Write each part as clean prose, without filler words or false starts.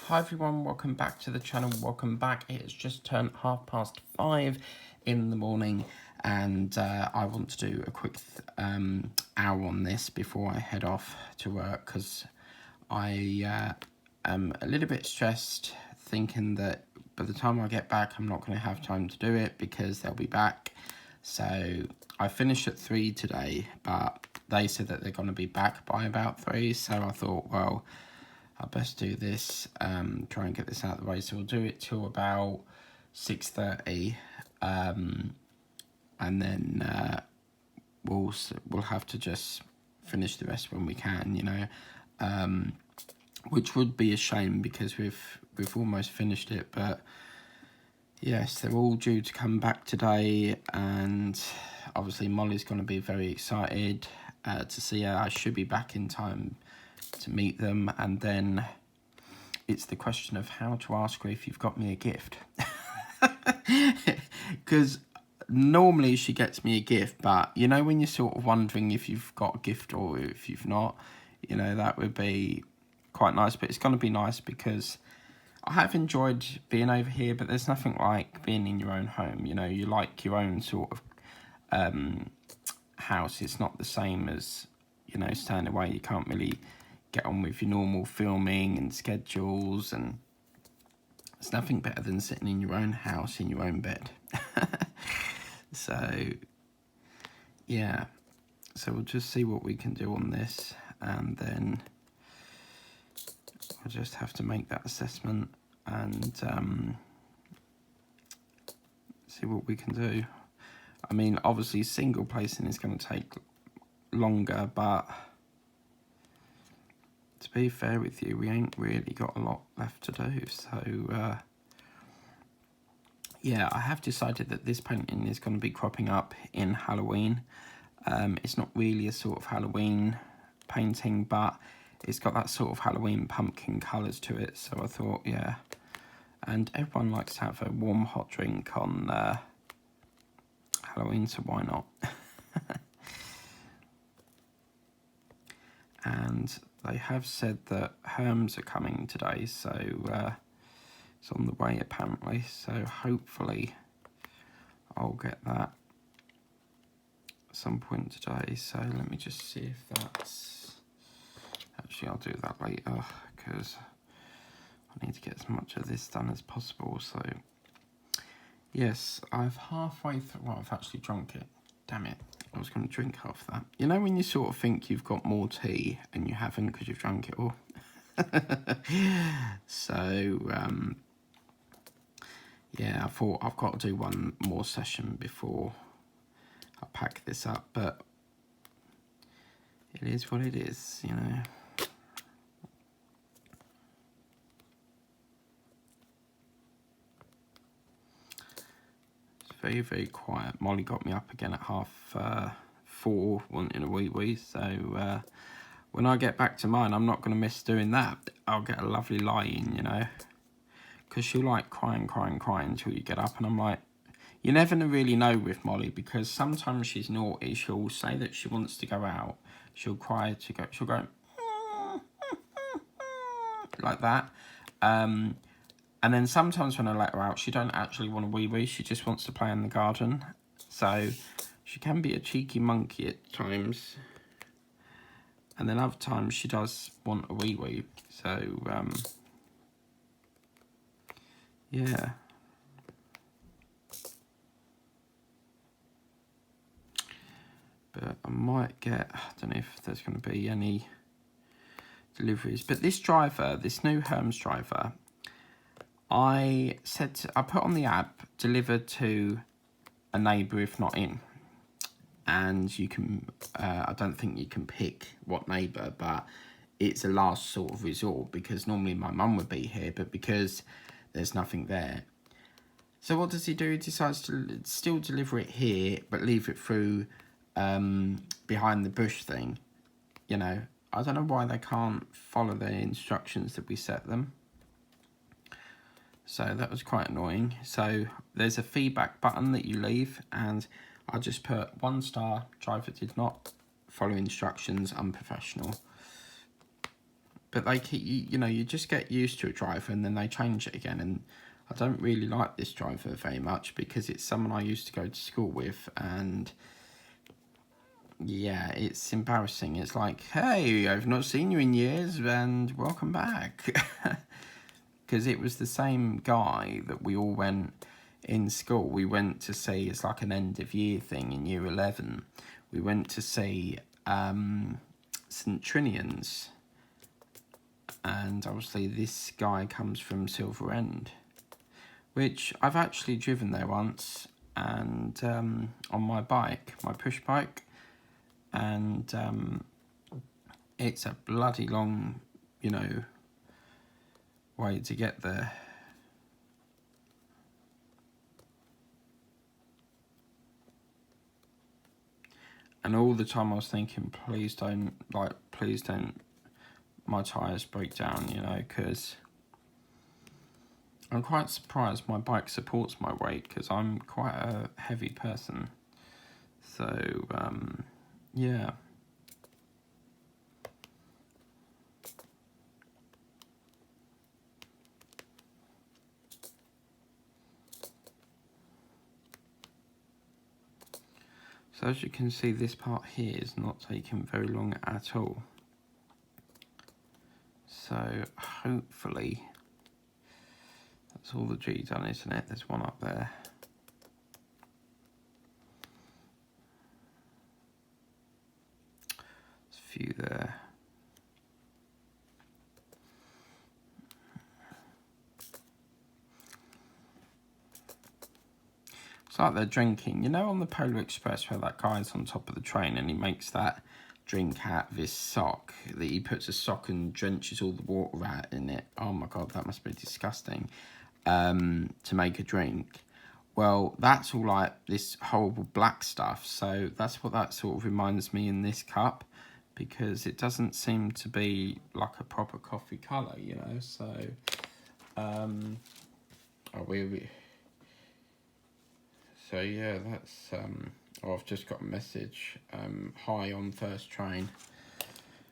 Hi everyone, welcome back to the channel, welcome back. It has just turned 5:30 in the morning and I want to do a quick hour on this before I head off to work because I am a little bit stressed thinking that by the time I get back I'm not going to have time to do it because they'll be back. So I finished at 3 today, but they said that they're going to be back by about 3, so I thought, well, I best do this, try and get this out of the way. So we'll do it till about 6:30, and then we'll have to just finish the rest when we can, you know, which would be a shame because we've almost finished it. But yes, they're all due to come back today, and obviously Molly's going to be very excited to see her. I should be back in time to meet them, and then it's the question of how to ask her if you've got me a gift. Because normally she gets me a gift, but you know when you're sort of wondering if you've got a gift or if you've not, you know, that would be quite nice. But it's going to be nice because I have enjoyed being over here, but there's nothing like being in your own home. You know, you like your own sort of house. It's not the same as, you know, staying away. You can't really get on with your normal filming and schedules, and it's nothing better than sitting in your own house in your own bed. So yeah, so we'll just see what we can do on this, and then we'll just have to make that assessment and see what we can do. I mean, obviously single placing is going to take longer, but to be fair with you, we ain't really got a lot left to do. So yeah, I have decided that this painting is going to be cropping up in Halloween. It's not really a sort of Halloween painting, but it's got that sort of Halloween pumpkin colours to it. So I thought, yeah. And everyone likes to have a warm hot drink on Halloween, so why not? And they have said that Herms are coming today, so it's on the way apparently. So hopefully I'll get that at some point today. So let me just see if that's... Actually, I'll do that later because I need to get as much of this done as possible. So yes, I've halfway through... Well, I've actually drunk it. Damn it. I was going to drink half that. You know when you sort of think you've got more tea and you haven't because you've drunk it all? So, yeah, I thought I've got to do one more session before I pack this up. But it is what it is, you know. Very, very quiet. Molly got me up again at 4:30, wanting a wee. So when I get back to mine, I'm not going to miss doing that. I'll get a lovely lie in, you know, because she'll like crying until you get up. And I'm like, you never really know with Molly, because sometimes she's naughty. She'll say that she wants to go out. She'll cry to go. She'll go like that. And then sometimes when I let her out, she don't actually want a wee. She just wants to play in the garden. So she can be a cheeky monkey at times. And then other times she does want a wee. So, yeah. But I might get, I don't know if there's going to be any deliveries. But this driver, this new Hermes driver, I put on the app, delivered to a neighbour if not in. And you can, I don't think you can pick what neighbour, but it's a last sort of resort because normally my mum would be here, but because there's nothing there. So what does he do? He decides to still deliver it here, but leave it through behind the bush thing. You know, I don't know why they can't follow the instructions that we set them. So that was quite annoying. So there's a feedback button that you leave, and I just put 1 star, driver did not follow instructions, unprofessional. but they keep, you know, you just get used to a driver and then they change it again. And I don't really like this driver very much because it's someone I used to go to school with, and yeah, it's embarrassing. It's like, hey, I've not seen you in years and welcome back. Because it was the same guy that we all went in school. We went to see, it's like an end of year thing in year 11. We went to see St Trinian's, and obviously this guy comes from Silver End, which I've actually driven there once, and on my bike, my push bike, and it's a bloody long, you know, way to get there. And all the time I was thinking, please don't my tyres break down, you know, because I'm quite surprised my bike supports my weight, because I'm quite a heavy person. So, yeah. So as you can see, this part here is not taking very long at all. So hopefully that's all the G done, isn't it? There's one up there. There's a few there. It's like they're drinking, you know, on the Polar Express where that guy's on top of the train and he makes that drink out of his sock, that he puts a sock and drenches all the water out in it. Oh my God, that must be disgusting, to make a drink. Well, that's all like this horrible black stuff. So that's what that sort of reminds me in this cup, because it doesn't seem to be like a proper coffee colour, you know. So, so yeah, that's, oh, I've just got a message, hi on first train.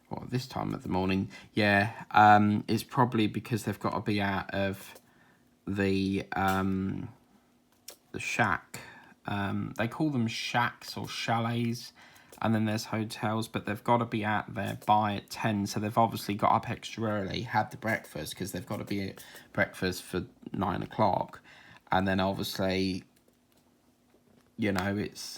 Well, this time of the morning, yeah, it's probably because they've got to be out of the shack. They call them shacks or chalets, and then there's hotels, but they've got to be out there by 10, so they've obviously got up extra early, had the breakfast, because they've got to be at breakfast for 9 o'clock, and then obviously, you know, it's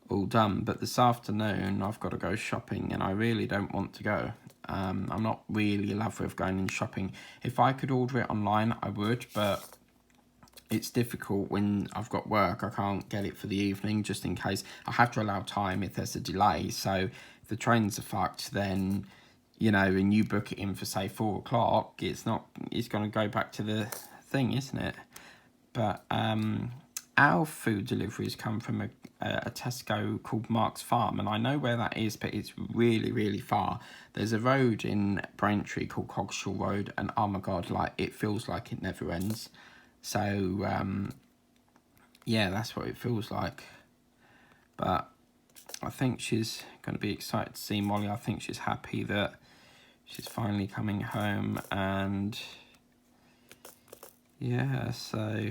all done. But this afternoon I've got to go shopping, and I really don't want to go. I'm not really a lover of going and shopping. If I could order it online, I would, but it's difficult when I've got work. I can't get it for the evening, just in case. I have to allow time if there's a delay. So if the trains are fucked, then, you know, and you book it in for, say, 4 o'clock, it's going to go back to the thing, isn't it? But our food deliveries come from a Tesco called Mark's Farm, and I know where that is, but it's really, really far. There's a road in Braintree called Coggeshall Road, and oh my God, like, it feels like it never ends. So, yeah, that's what it feels like. But I think she's going to be excited to see Molly. I think she's happy that she's finally coming home, and yeah, so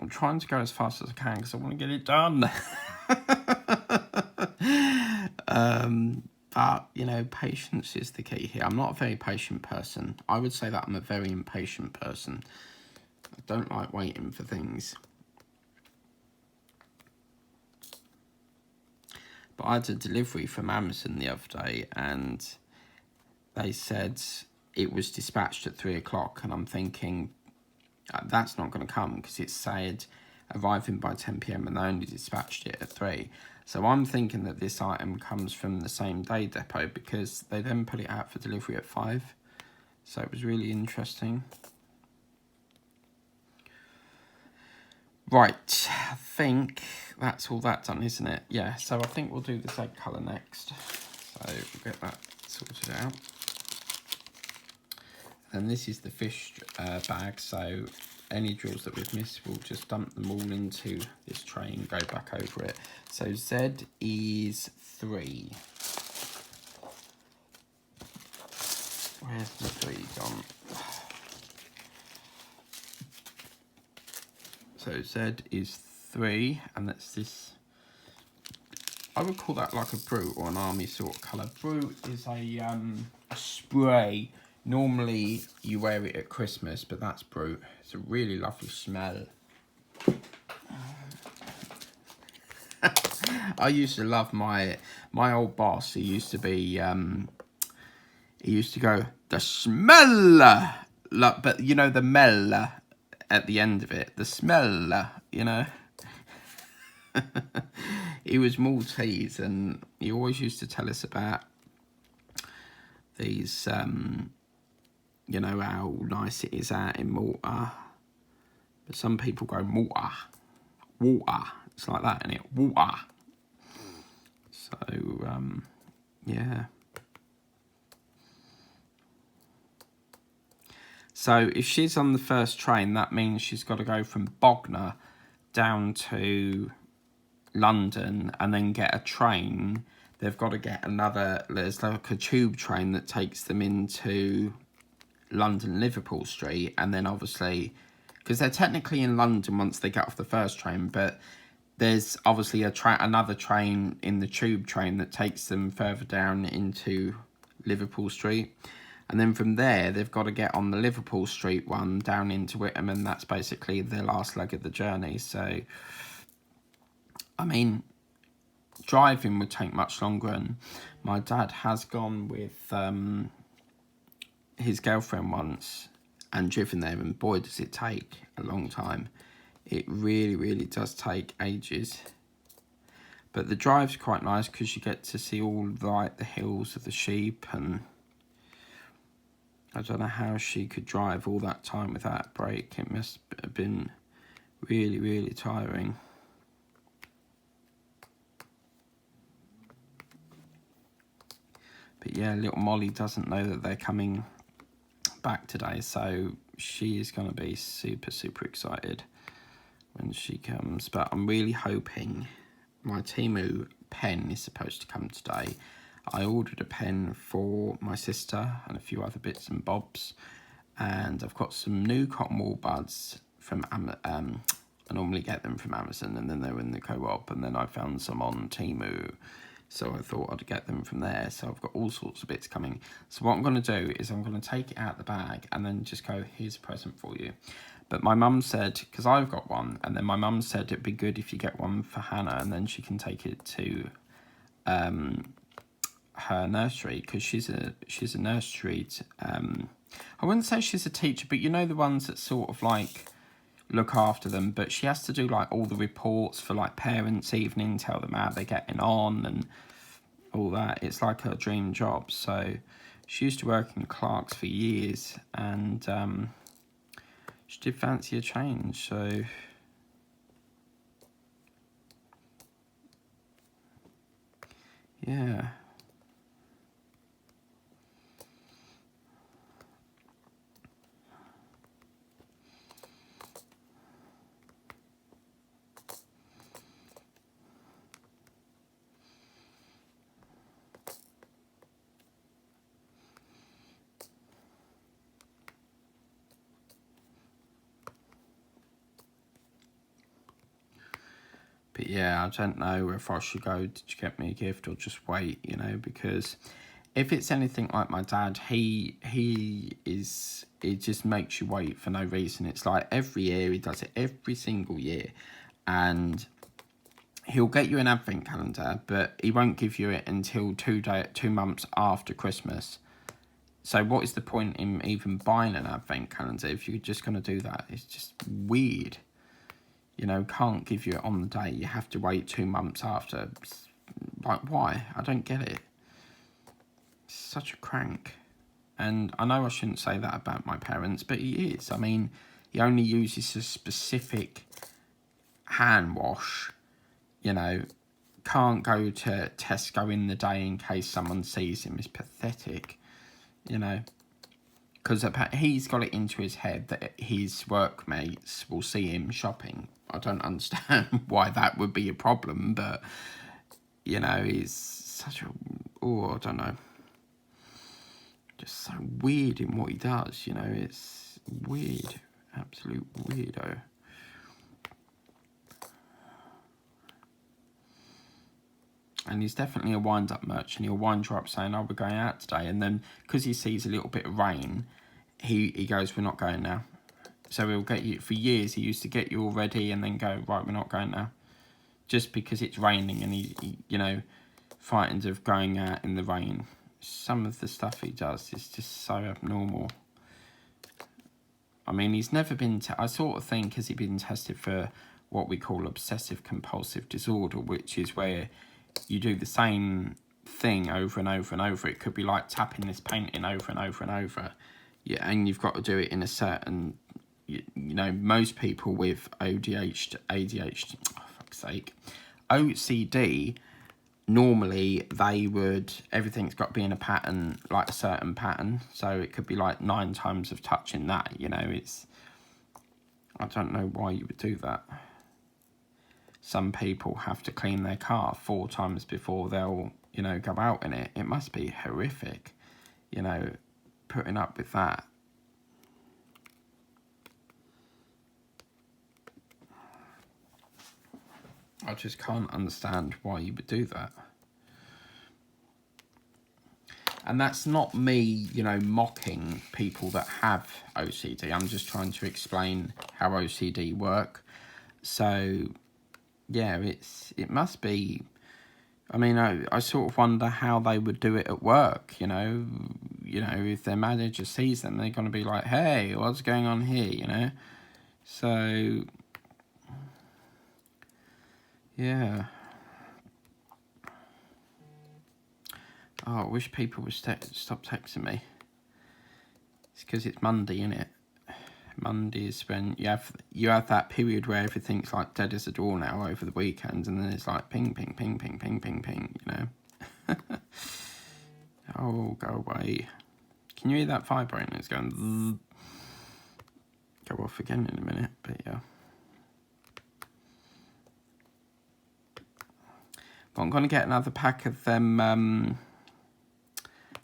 I'm trying to go as fast as I can because I want to get it done. But, you know, patience is the key here. I'm not a very patient person. I would say that I'm a very impatient person. I don't like waiting for things. But I had a delivery from Amazon the other day, and they said it was dispatched at 3 o'clock, and I'm thinking, that's not going to come, because it said arriving by 10 p.m. and they only dispatched it at 3. So I'm thinking that this item comes from the same day depot, because they then put it out for delivery at 5. So it was really interesting. Right, I think that's all that done, isn't it? Yeah, so I think we'll do this egg colour next. So we'll get that sorted out. And this is the fish bag, so any drills that we've missed, we'll just dump them all into this tray and go back over it. So Z is 3. Where's the 3 gone? So Z is 3, and that's this. I would call that like a brute or an army sort of colour. Brute is a spray. Normally you wear it at Christmas, but that's brute. It's a really lovely smell. I used to love my old boss. He used to be he used to go, the smell, but you know the mel at the end of it, the smell, you know. He was Maltese, and he always used to tell us about these, you know, how nice it is out in Malta. But some people go Malta, water. It's like that, isn't it? Water. So, yeah. So if she's on the first train, that means she's got to go from Bognor down to London and then get a train. They've got to get another, there's like a tube train that takes them into London Liverpool Street, and then obviously, because they're technically in London once they get off the first train, but there's obviously another train in the tube train that takes them further down into Liverpool Street, and then from there they've got to get on the Liverpool Street one down into Whittam, and that's basically their last leg of the journey. So I mean, driving would take much longer, and my dad has gone with his girlfriend once and driven there, and boy does it take a long time. It really, really does take ages. But the drive's quite nice because you get to see all like the hills of the sheep, and I don't know how she could drive all that time without a break. It must have been really, really tiring. But yeah, little Molly doesn't know that they're coming back today, so she is going to be super, super excited when she comes. But I'm really hoping, my Temu pen is supposed to come today. I ordered a pen for my sister and a few other bits and bobs, and I've got some new cotton wool buds from I normally get them from Amazon, and then they were in the co-op, and then I found some on Temu, so I thought I'd get them from there. So I've got all sorts of bits coming. So what I'm going to do is I'm going to take it out the bag and then just go, here's a present for you. But my mum said, because I've got one, and then my mum said it'd be good if you get one for Hannah, and then she can take it to her nursery, because she's a nursery. I wouldn't say she's a teacher, but you know the ones that sort of like look after them, but she has to do like all the reports for like parents' evening, tell them how they're getting on and all that. It's like her dream job. So she used to work in Clark's for years, and she did fancy a change. So yeah. But yeah, I don't know if I should go to get me a gift or just wait, you know, because if it's anything like my dad, he just makes you wait for no reason. It's like every year, he does it every single year, and he'll get you an advent calendar, but he won't give you it until 2 months after Christmas. So what is the point in even buying an advent calendar if you're just going to do that? It's just weird. You know, can't give you it on the day. You have to wait 2 months after. Like, why? I don't get it. It's such a crank. And I know I shouldn't say that about my parents, but he is. I mean, he only uses a specific hand wash. You know, can't go to Tesco in the day in case someone sees him. It's pathetic. You know, because he's got it into his head that his workmates will see him shopping. I don't understand why that would be a problem, but, you know, he's such a, I don't know, just so weird in what he does, you know, it's weird, absolute weirdo. And he's definitely a wind-up merchant. He'll wind you up saying, oh, we're going out today. And then, because he sees a little bit of rain, he goes, we're not going now. So he'll get you, for years, he used to get you all ready and then go, right, we're not going now. Just because it's raining and he you know, frightened of going out in the rain. Some of the stuff he does is just so abnormal. I mean, he's never been, I sort of think, has he been tested for what we call obsessive compulsive disorder, which is where you do the same thing over and over and over. It could be like tapping this painting over and over and over. Yeah, and you've got to do it in a certain, you know, most people with ADHD, oh, fuck's sake, OCD, normally they would, everything's got to be in a pattern, like a certain pattern. So it could be like 9 times of touching that, you know, it's, I don't know why you would do that. Some people have to clean their car 4 times before they'll, you know, go out in it. It must be horrific, you know, putting up with that. I just can't understand why you would do that. And that's not me, you know, mocking people that have OCD. I'm just trying to explain how OCD work. So, yeah, it must be, I mean, I sort of wonder how they would do it at work, you know, if their manager sees them, they're going to be like, hey, what's going on here, you know? So, yeah. Oh, I wish people would stop texting me. It's because it's Monday, innit? Monday is when you have that period where everything's like dead as a door now over the weekend, and then it's like ping, ping, ping, ping, ping, ping, ping, you know? Oh, go away. Can you hear that vibrating? It's going zzz. Go off again in a minute, but yeah. But I'm going to get another pack of them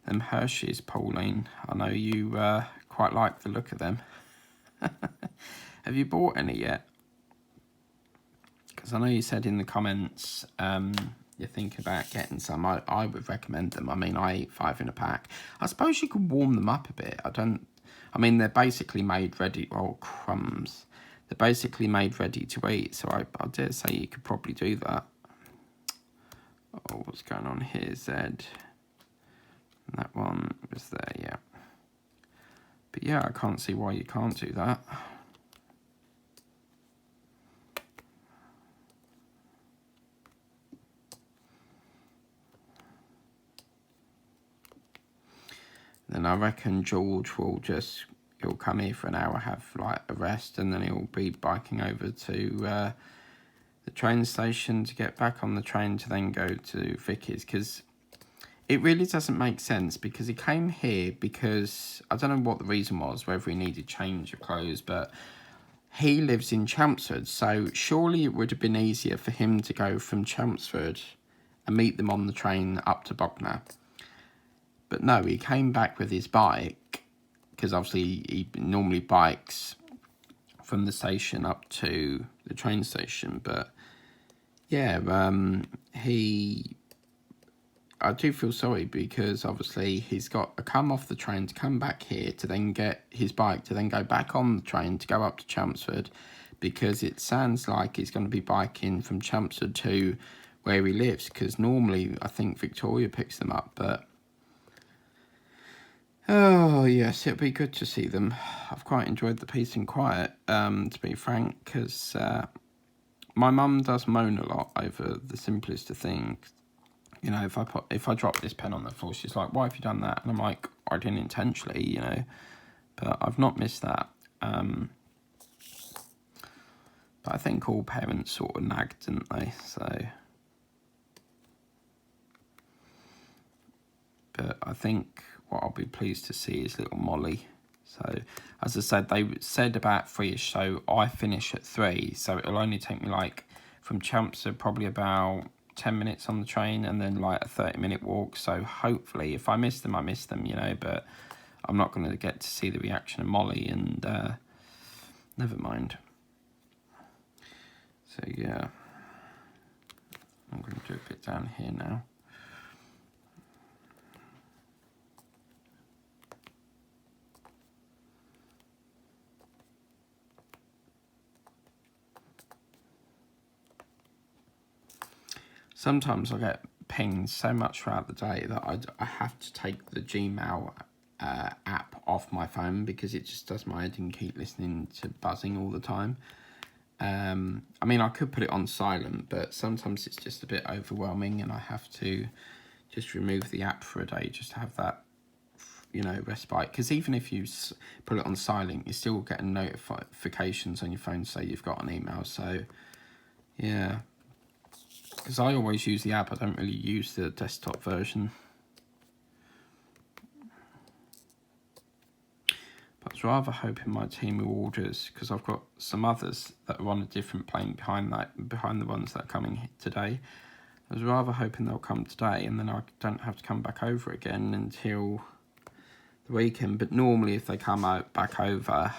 Hershey's, Pauline. I know you quite like the look of them. Have you bought any yet? Because I know you said in the comments you're thinking about getting some. I would recommend them. I mean, I eat 5 in a pack. I suppose you could warm them up a bit. I mean, they're basically made ready. Oh, crumbs. They're basically made ready to eat. So I dare say you could probably do that. Oh, what's going on here, Zed? That one was there, yeah. But yeah, I can't see why you can't do that. Then I reckon George will he'll come here for an hour, have like a rest, and then he'll be biking over to the train station to get back on the train to then go to Vicky's, because it really doesn't make sense, because he came here because, I don't know what the reason was, whether he needed change of clothes, but he lives in Chelmsford, so surely it would have been easier for him to go from Chelmsford and meet them on the train up to Bognor. But no, he came back with his bike, because obviously he normally bikes from the station up to the train station. But yeah, I do feel sorry, because obviously he's got to come off the train to come back here to then get his bike to then go back on the train to go up to Chelmsford, because it sounds like he's going to be biking from Chelmsford to where he lives, because normally I think Victoria picks them up. But oh yes, it'll be good to see them. I've quite enjoyed the peace and quiet, to be frank, because my mum does moan a lot over the simplest of things. You know, if I drop this pen on the floor, she's like, why have you done that? And I'm like, I didn't intentionally, you know. But I've not missed that. But I think all parents sort of nagged, didn't they? So, but I think what I'll be pleased to see is little Molly. So, as I said, they said about 3ish, so I finish at 3, so it'll only take me like from Chelmsford probably about 10 minutes on the train and then like a 30-minute walk. So hopefully, if I miss them, I miss them, you know, but I'm not going to get to see the reaction of Molly, and never mind. So yeah, I'm going to do a bit down here now. Sometimes I get pinged so much throughout the day that I have to take the Gmail app off my phone because it just does my head and keep listening to buzzing all the time. I mean, I could put it on silent, but sometimes it's just a bit overwhelming and I have to just remove the app for a day just to have that, you know, respite. Because even if you put it on silent, you're still getting notifications on your phone say you've got an email. So, yeah. Because I always use the app, I don't really use the desktop version. But I was rather hoping my team who orders, because I've got some others that are on a different plane behind the ones that are coming today. I was rather hoping they'll come today, and then I don't have to come back over again until the weekend. But normally if they come back over,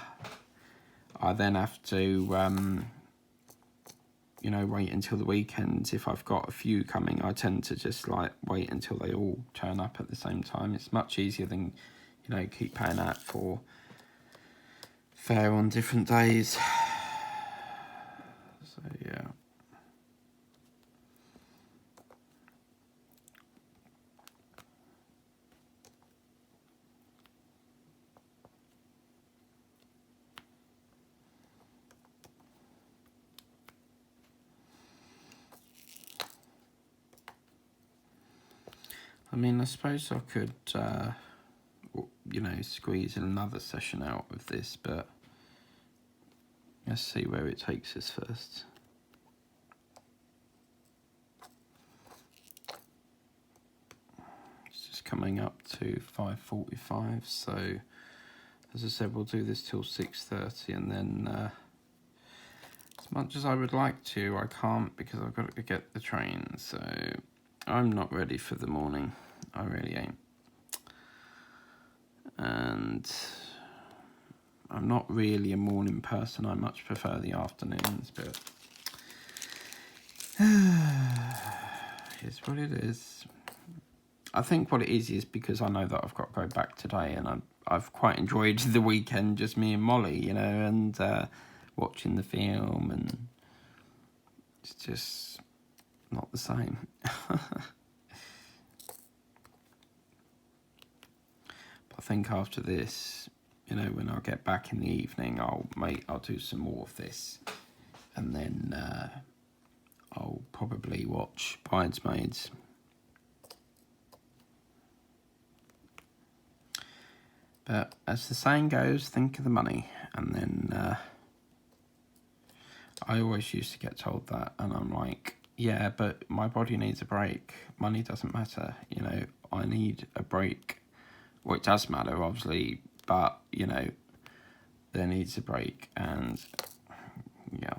I then have to you know, wait until the weekend. If I've got a few coming, I tend to just like wait until they all turn up at the same time. It's much easier than, you know, keep paying out for fare on different days. So yeah. I mean, I suppose I could, you know, squeeze another session out of this, but let's see where it takes us first. It's just coming up to 5:45, so as I said, we'll do this till 6:30, and then as much as I would like to, I can't because I've got to get the train, so I'm not ready for the morning. I really ain't. And I'm not really a morning person. I much prefer the afternoons, but it's what it is. I think what it is because I know that I've got to go back today, and I've quite enjoyed the weekend, just me and Molly, you know, and watching the film, and it's just not the same. I think after this, you know, when I get back in the evening, I'll do some more of this, and then I'll probably watch Bridesmaids. But as the saying goes, think of the money, and then I always used to get told that, and I'm like, yeah, but my body needs a break. Money doesn't matter, you know. I need a break. Well, it does matter, obviously, but, you know, there needs a break, and, yeah.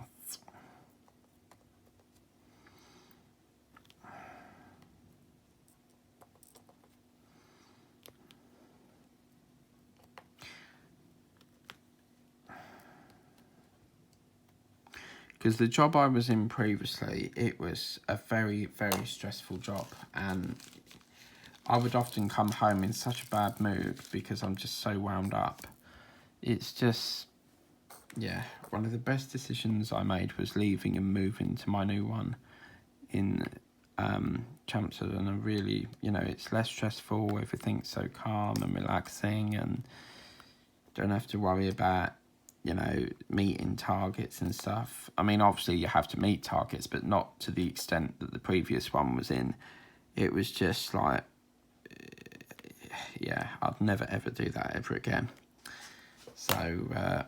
Because the job I was in previously, it was a very, very stressful job, and I would often come home in such a bad mood because I'm just so wound up. It's just, yeah, one of the best decisions I made was leaving and moving to my new one in Chelmsford, and I really, you know, it's less stressful, everything's so calm and relaxing, and don't have to worry about, you know, meeting targets and stuff. I mean, obviously you have to meet targets, but not to the extent that the previous one was in. It was just like, yeah, I'd never ever do that ever again. So,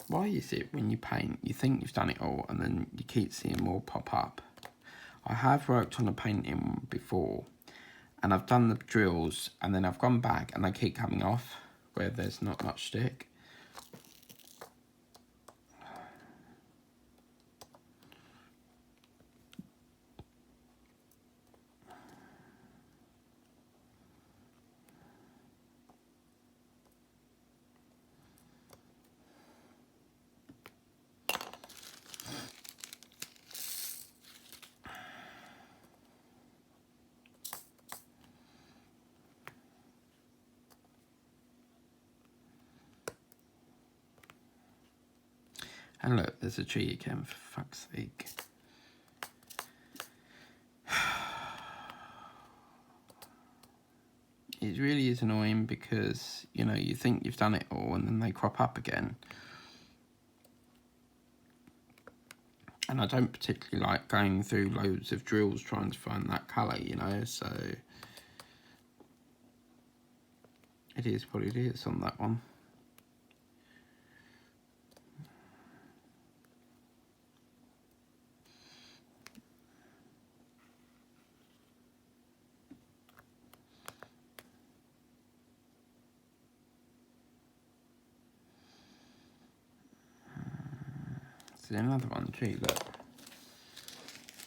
Why is it when you paint, you think you've done it all, and then you keep seeing more pop up? I have worked on a painting before, and I've done the drills, and then I've gone back and they keep coming off where there's not much stick. And look, there's a tree again, for fuck's sake. It really is annoying because, you know, you think you've done it all and then they crop up again. And I don't particularly like going through loads of drills trying to find that colour, you know, so it is what it is on that one. See another one, gee, look.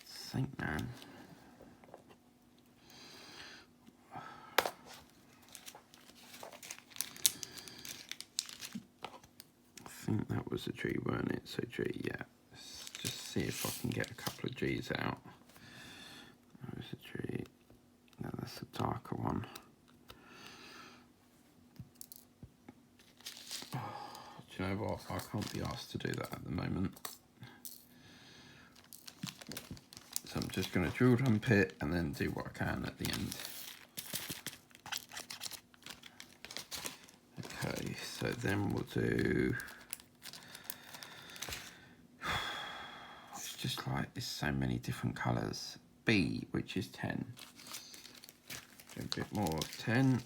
Think, man. I think that was a G, weren't it? So G, yeah. Let's just see if I can get a couple of G's out. That was a G. No, that's a darker one. Oh, do you know what? I can't be asked to do that at the moment. So I'm just going to drill dump it and then do what I can at the end. Okay, so then we'll do... It's just like, there's so many different colours. B, which is 10. Do a bit more of 10.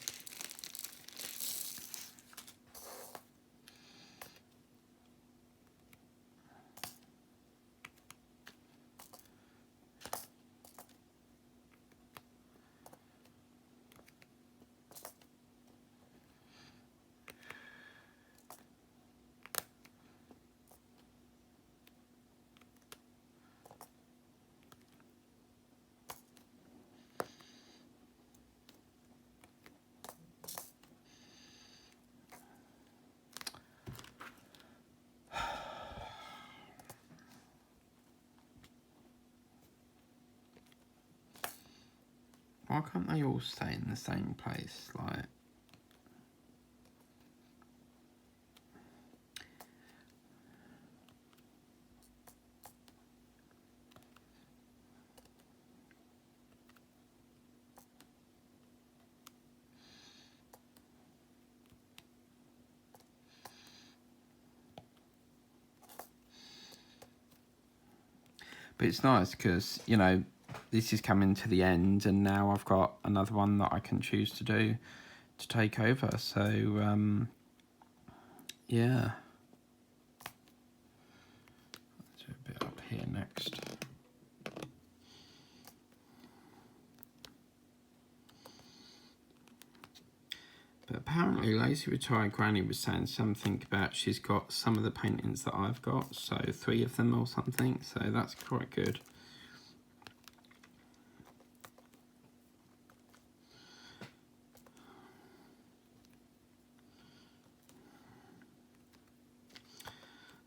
Why can't they all stay in the same place? Like, but it's nice because, you know, this is coming to the end and now I've got another one that I can choose to do to take over. So, yeah. Let's do a bit up here next. But apparently Lazy Retired Granny was saying something about she's got some of the paintings that I've got, so 3 of them or something, so that's quite good.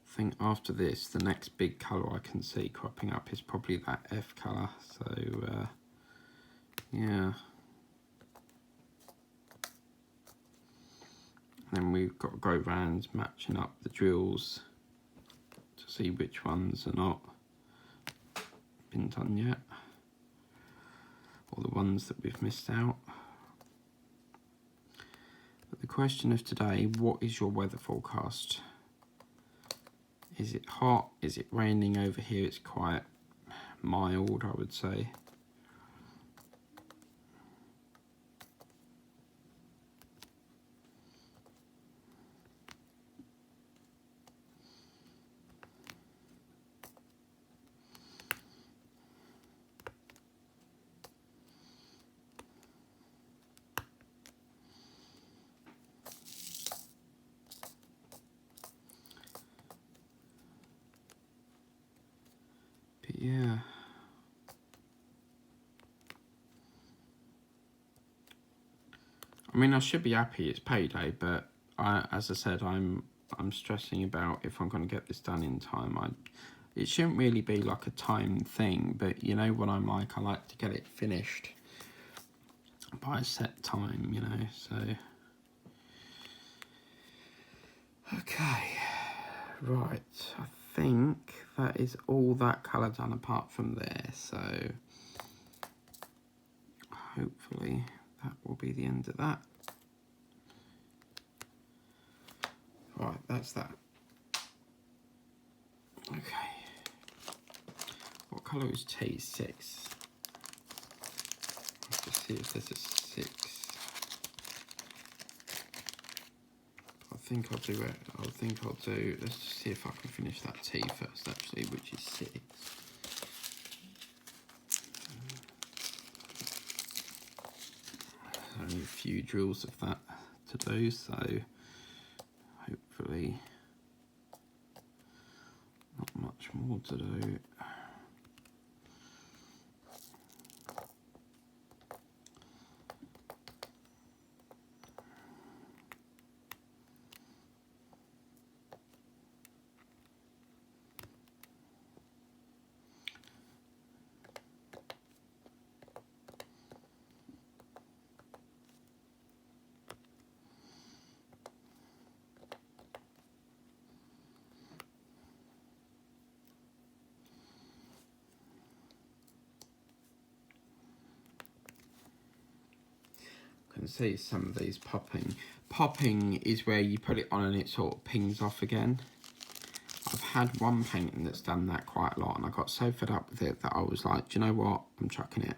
I think after this, the next big colour I can see cropping up is probably that F colour, so yeah. Then we've got to go round matching up the drills to see which ones are not been done yet, or the ones that we've missed out. But the question of today, what is your weather forecast? Is it hot? Is it raining over here? It's quite mild, I would say. I mean, I should be happy it's payday, but as I said, I'm stressing about if I'm going to get this done in time. It shouldn't really be like a time thing, but you know what I'm like. I like to get it finished by a set time, you know. So, okay, right. I think that is all that colour done apart from there. So, hopefully that will be the end of that. Right, that's that. Okay. What colour is T? 6. Let's just see if there's a 6. I think I'll do it. Let's just see if I can finish that T first, actually, which is 6. Only a few drills of that to do, so hopefully not much more to do. Can see some of these popping. Popping is where you put it on and it sort of pings off again. I've had one painting that's done that quite a lot, and I got so fed up with it that I was like, do you know what? I'm chucking it,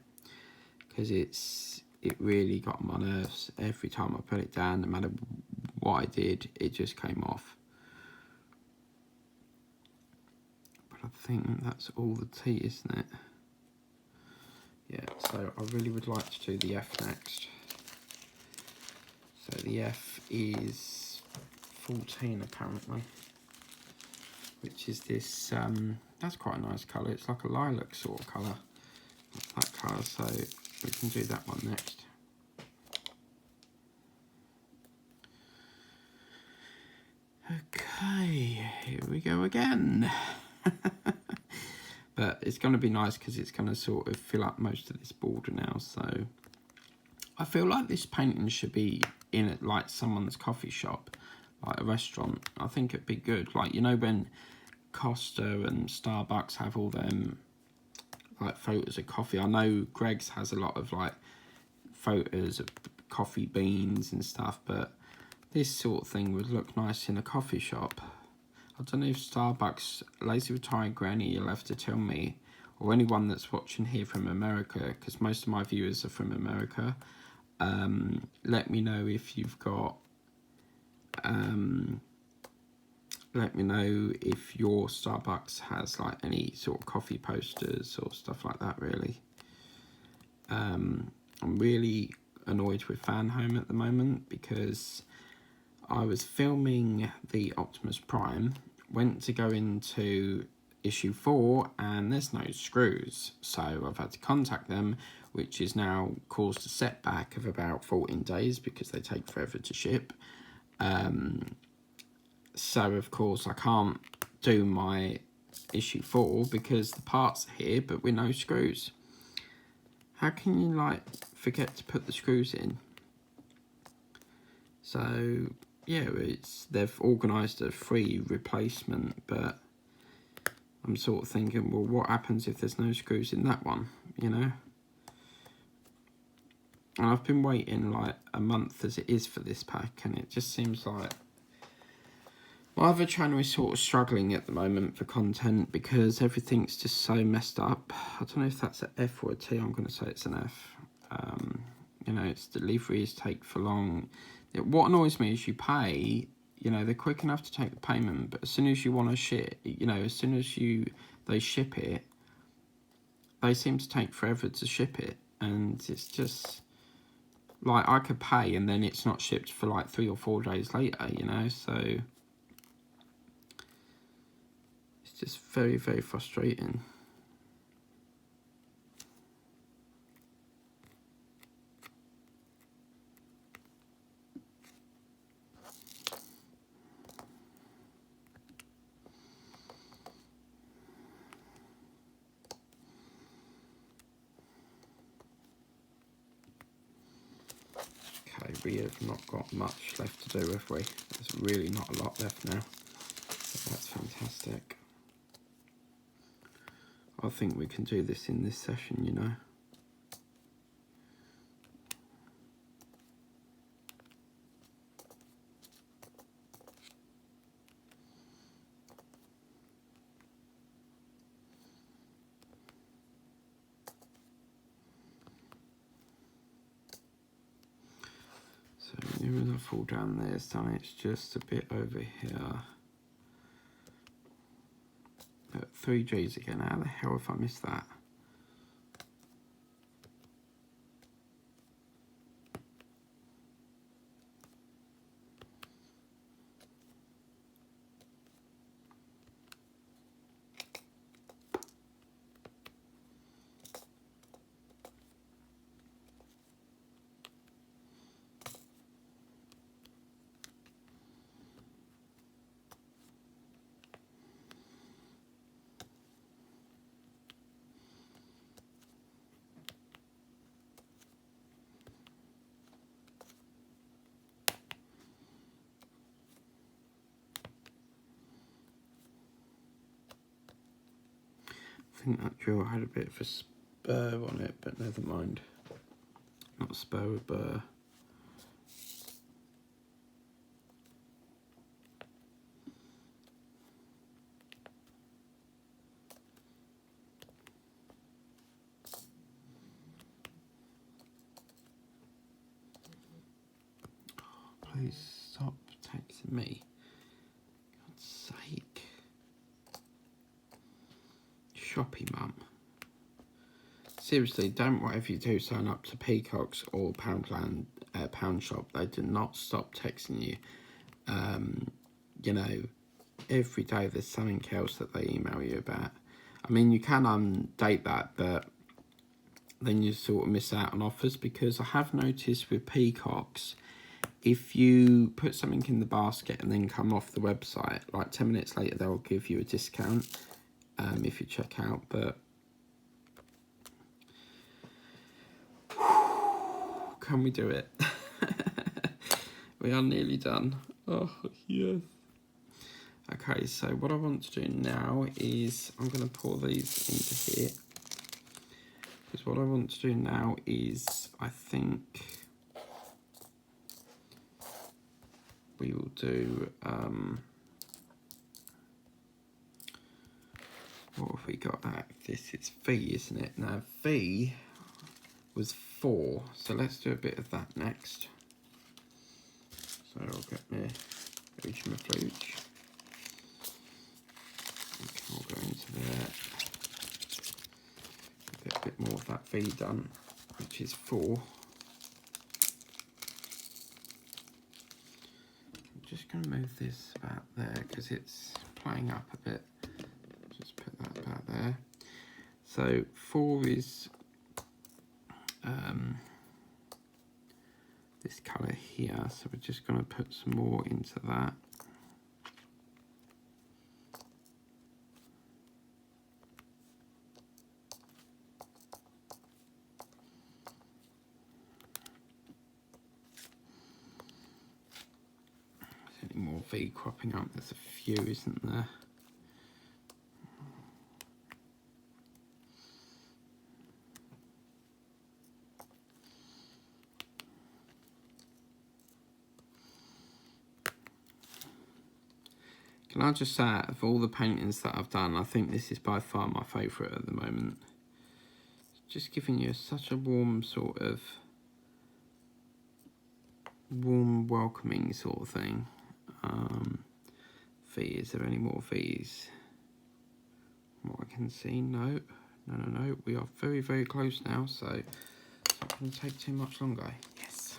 because it really got on my nerves. Every time I put it down, no matter what I did, it just came off. But I think that's all the T, isn't it? Yeah, so I really would like to do the F next. So the F is 14 apparently, which is this, that's quite a nice colour. It's like a lilac sort of colour, that colour, so we can do that one next. Okay, here we go again. But it's going to be nice because it's going to sort of fill up most of this border now, so I feel like this painting should be in it like someone's coffee shop, like a restaurant. I think it'd be good. Like, you know, when Costa and Starbucks have all them like photos of coffee. I know Greg's has a lot of like photos of coffee beans and stuff, but this sort of thing would look nice in a coffee shop. I don't know if Starbucks, Lazy Retired Granny, you'll have to tell me, or anyone that's watching here from America, because most of my viewers are from America. Let me know if you've got, let me know if your Starbucks has like any sort of coffee posters or stuff like that, really. I'm really annoyed with Fan Home at the moment because I was filming the Optimus Prime, went to go into issue 4 and there's no screws, so I've had to contact them, which has now caused a setback of about 14 days because they take forever to ship. So of course I can't do my issue 4 because the parts are here but with no screws. How can you like forget to put the screws in? So yeah, they've organised a free replacement, but I'm sort of thinking, well, what happens if there's no screws in that one, you know? And I've been waiting like a month as it is for this pack, and it just seems like my other channel is sort of struggling at the moment for content because everything's just so messed up. I don't know if that's an F or a T. I'm going to say it's an F. You know, its deliveries take for long. What annoys me is you pay, you know, they're quick enough to take the payment, but as soon as you want to ship, you know, as soon as they ship it, they seem to take forever to ship it, and it's just like I could pay and then it's not shipped for like 3 or 4 days later, you know, so it's just very, very frustrating. we have not got much left to do, have we? There's really not a lot left now. So that's fantastic. I think we can do this in this session, you know. So near enough all down there, it's done. It's just a bit over here. 3 G's again. How the hell have I missed that? I think that drill had a bit of a spur on it, but never mind. Not a spur, a burr. Please stop texting me. God's sake. Shoppy mum. Seriously, don't whatever you do sign up to Peacocks or Pound Shop. They do not stop texting you. You know, every day there's something else that they email you about. I mean, you can undate that, but then you sort of miss out on offers, because I have noticed with Peacocks, if you put something in the basket and then come off the website, like 10 minutes later, they'll give you a discount if you check out. But can we do it? We are nearly done. Oh, yes. Okay, so what I want to do now is I'm going to pour these into here. Because what I want to do now is, I think we will do, what have we got at this? It's V, isn't it? Now, V was 4, so let's do a bit of that next. So I'll get my flooch. Okay, we'll go into there. Get a bit more of that V done, which is 4. I'm just going to move this about there because it's playing up a bit. Just put that about there. So 4 is this colour here, so we're just going to put some more into that. There's any more V cropping up? There's a few, isn't there? Can I just say, out of all the paintings that I've done, I think this is by far my favourite at the moment. It's just giving you such a warm sort of, warm welcoming sort of thing. V, is there any more V's? From what I can see, no. No. We are very, very close now, so it's not going to take too much longer. Yes.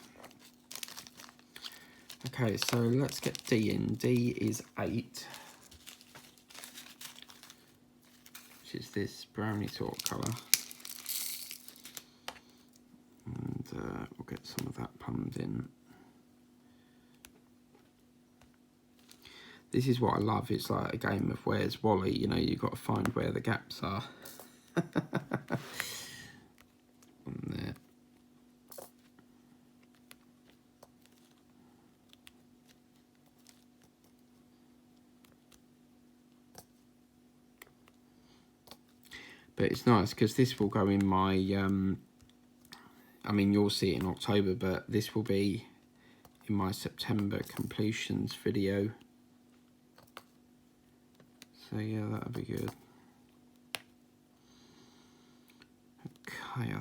Okay, so let's get D in. D is 8, which is this brownie sort of colour. And we'll get some of that plumbed in. This is what I love. It's like a game of Where's Wally. You know, you've got to find where the gaps are. On there. But it's nice because this will go in my, I mean, you'll see it in October, but this will be in my September completions video. So yeah, that'll be good. Okay, I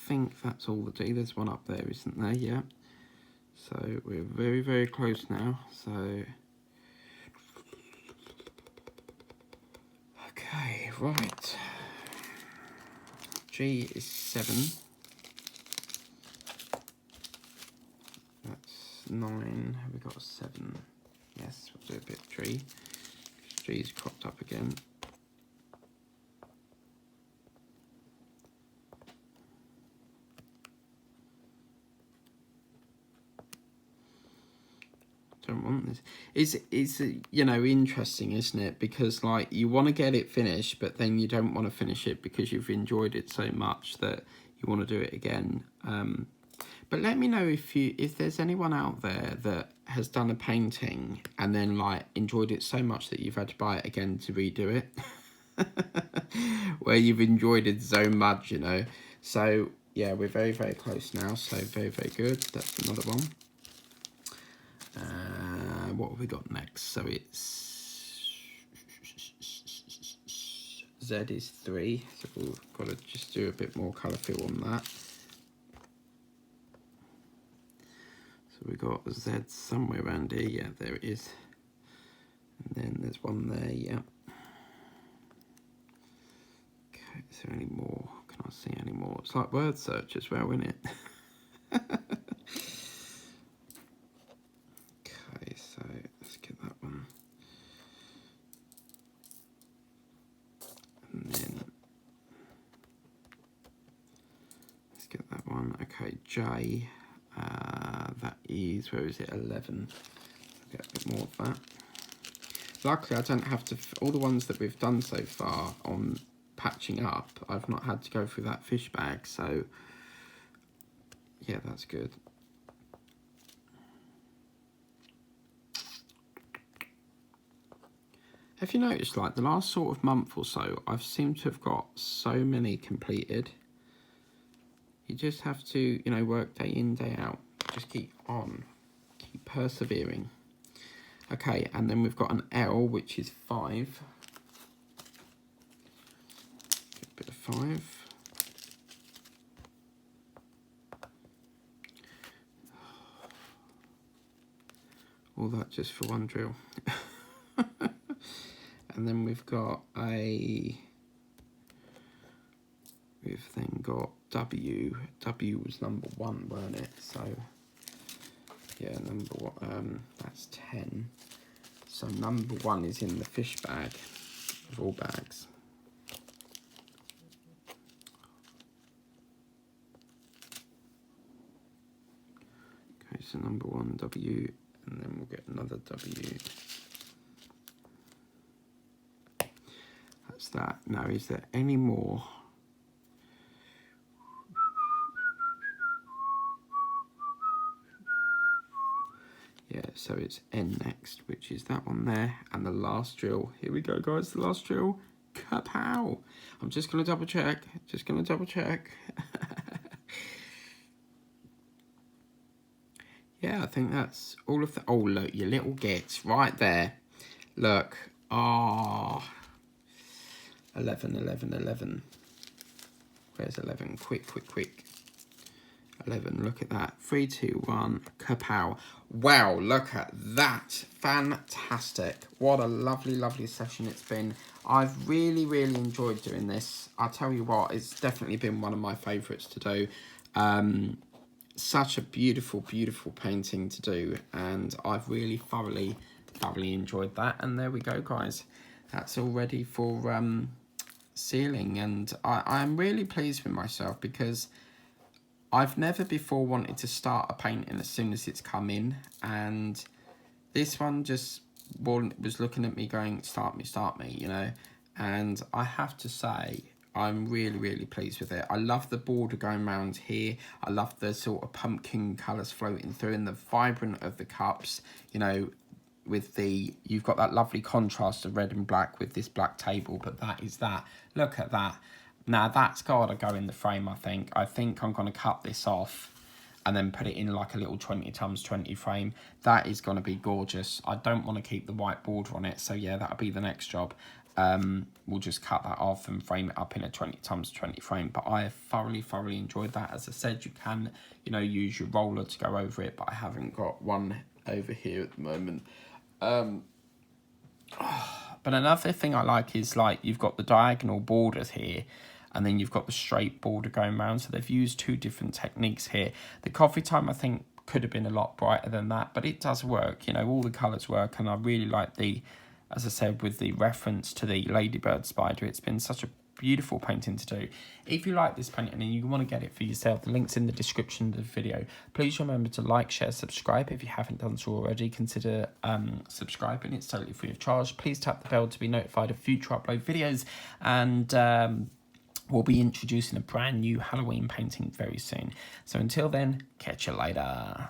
think that's all the D. There's one up there, isn't there? Yeah. So we're very, very close now. So, okay, right. G is 7. That's 9. Have we got a 7? Yes, we'll do a bit of G. G's cropped up again. Don't want this. It's you know, interesting, isn't it? Because like you want to get it finished, but then you don't want to finish it because you've enjoyed it so much that you want to do it again. But let me know if there's anyone out there that has done a painting and then like enjoyed it so much that you've had to buy it again to redo it. Where you've enjoyed it so much, you know. So yeah, we're very, very close now. So very, very good. That's another one. What have we got next? So it's Z is 3. So we've got to just do a bit more colour fill on that. So we got Z somewhere around here. Yeah, there it is. And then there's one there. Yeah. Okay. Is there any more? Can I see any more? It's like word search as well, isn't it? Okay, so let's get that one. And then let's get that one. Okay, J. That is, where is it? 11. I'll get a bit more of that. Luckily, I don't have to. All the ones that we've done so far on patching up, I've not had to go through that fish bag. So yeah, that's good. Have you noticed, like the last sort of month or so, I've seemed to have got so many completed. You just have to, you know, work day in, day out. Just keep on, keep persevering. Okay, and then we've got an L, which is 5. Get a bit of 5. All that just for one drill. And then we've got a... We've then got W. W was number 1, weren't it? So, yeah, number 1, that's 10. So number 1 is in the fish bag of all bags. Okay, so number 1, W, and then we'll get another W. That's that. Now, is there any more? Yeah, so it's N next, which is that one there, and the last drill. Here we go, guys, the last drill. Kapow! I'm just going to double check. Just going to double check. Yeah, I think that's all of the... Oh, look, your little gets right there. Look. Ah. 11, 11, 11. Where's 11? Quick, quick, quick. 11, look at that. 3, 2, 1, kapow. Wow, look at that. Fantastic. What a lovely, lovely session it's been. I've really, really enjoyed doing this. I'll tell you what, it's definitely been one of my favourites to do. Such a beautiful, beautiful painting to do. And I've really thoroughly enjoyed that. And there we go, guys. That's all ready for sealing. And I'm really pleased with myself because I've never before wanted to start a painting as soon as it's come in, and this one just was looking at me going, start me, you know. And I have to say, I'm really, really pleased with it. I love the border going around here. I love the sort of pumpkin colours floating through and the vibrant of the cups, you know, with the, you've got that lovely contrast of red and black with this black table, but that is that. Look at that. Now that's got to go in the frame, I think. I think I'm going to cut this off and then put it in like a little 20x20 frame. That is going to be gorgeous. I don't want to keep the white border on it, so yeah, that'll be the next job. We'll just cut that off and frame it up in a 20x20 frame. But I have thoroughly enjoyed that. As I said, you can, you know, use your roller to go over it, but I haven't got one over here at the moment. But another thing I like is, like, you've got the diagonal borders here, and then you've got the straight border going around. So they've used two different techniques here. The coffee time, I think, could have been a lot brighter than that, but it does work. You know, all the colours work, and I really like the, as I said, with the reference to the ladybird spider, it's been such a beautiful painting to do. If you like this painting and you want to get it for yourself, the link's in the description of the video. Please remember to like, share, subscribe. If you haven't done so already, consider subscribing. It's totally free of charge. Please tap the bell to be notified of future upload videos, and we'll be introducing a brand new Halloween painting very soon. So until then, catch you later.